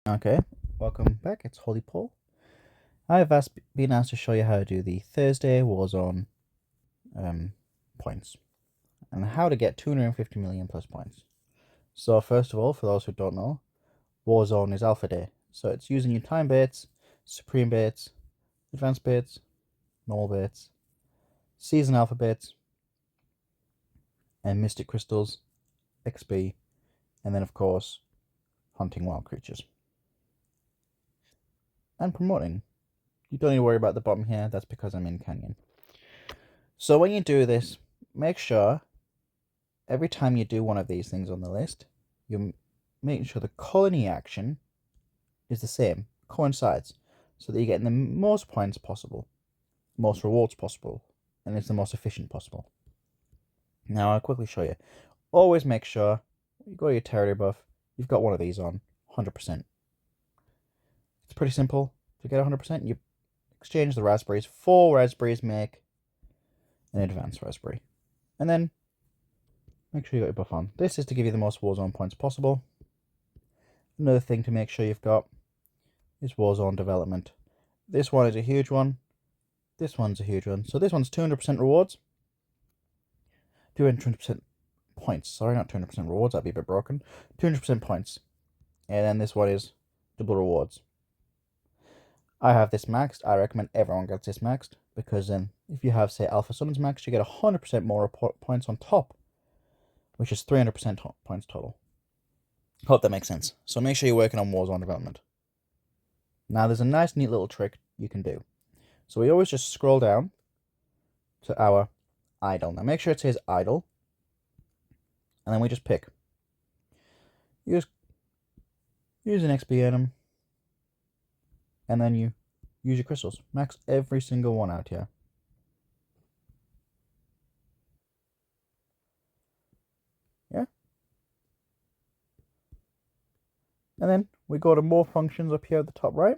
Okay, welcome back. It's HolleePaul. I've been asked to show you how to do the Thursday Warzone points and how to get 250 million plus points. So first of all, for those who don't know, Warzone is Alpha Day. So it's using your time baits, Supreme baits, Advanced baits, normal baits, Season Alpha baits, and Mystic Crystals, XP, and then of course, hunting wild creatures. And promoting. You don't need to worry about the bottom here, that's because I'm in Canyon. So when you do this, make sure every time you do one of these things on the list, you're making sure the colony action is the same, coincides, so that you're getting the most points possible, most rewards possible, and it's the most efficient possible. Now I'll quickly show you. Always make sure you go to your territory buff, you've got one of these on, 100%. It's pretty simple. To get 100%, you exchange the raspberries. 4 raspberries make an advanced raspberry. And then make sure you got your buff on. This is to give you the most Warzone points possible. Another thing to make sure you've got is Warzone development. This one is a huge one. This one's a huge one. So this one's 200% rewards. 200% points. Sorry, not 200% rewards. That'd be a bit broken. 200% points. And then this one is double rewards. I have this maxed. I recommend everyone gets this maxed, because then if you have, say, Alpha Summons maxed, you get 100% more points on top, which is 300% points total. Hope that makes sense. So make sure you're working on Warzone development. Now there's a nice neat little trick you can do. So we always just scroll down to our idle. Now make sure it says idle, and then we just pick. Use an XP item, and then you use your crystals. Max every single one out here. Yeah? And then we go to more functions up here at the top right.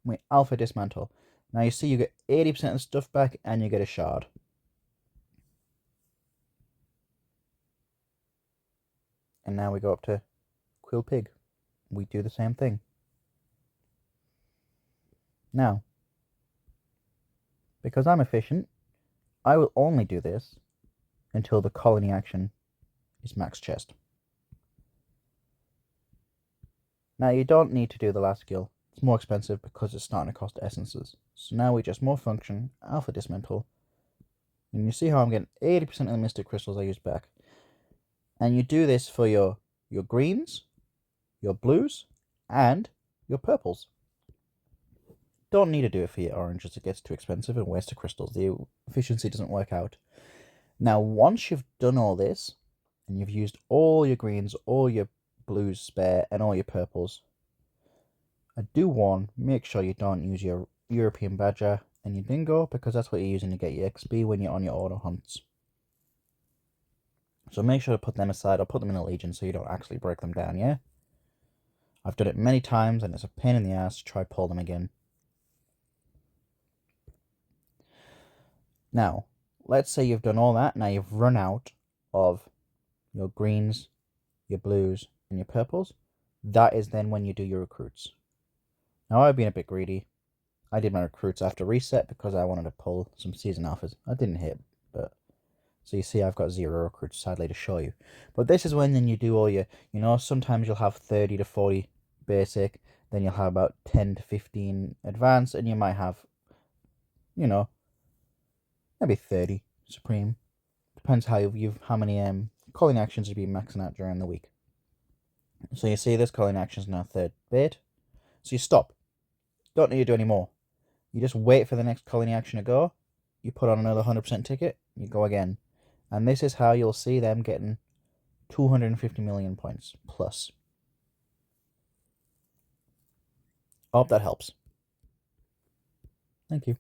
We alpha dismantle. Now you see you get 80% of the stuff back and you get a shard. And now we go up to Quill Pig. We do the same thing. Now, because I'm efficient, I will only do this until the colony action is max chest. Now you don't need to do the last skill. It's more expensive because it's starting to cost essences. So now we just more function, alpha dismantle. And you see how I'm getting 80% of the mystic crystals I use back. And you do this for your greens, your blues, and your purples. Don't need to do it for your oranges. It gets too expensive and wastes the crystals. The efficiency doesn't work out. Now, once you've done all this, and you've used all your greens, all your blues spare, and all your purples, I do warn, make sure you don't use your European Badger and your Dingo, because that's what you're using to get your XP when you're on your auto hunts. So make sure to put them aside, or put them in a Legion so you don't actually break them down, yeah? I've done it many times, and it's a pain in the ass to try pull them again. Now, let's say you've done all that. Now you've run out of your greens, your blues, and your purples. That is then when you do your recruits. Now, I've been a bit greedy. I did my recruits after reset because I wanted to pull some season alphas. I didn't hit, but so you see I've got 0 recruits, sadly, to show you. But this is when then you do all your, sometimes you'll have 30 to 40 basic, then you'll have about 10 to 15 advanced, and you might have, maybe 30 supreme. Depends how many calling actions you've been maxing out during the week. So you see this calling action is now 3rd bait. So you stop. Don't need to do any more. You just wait for the next calling action to go. You put on another 100% ticket. You go again. And this is how you'll see them getting 250 million points plus. I hope that helps. Thank you.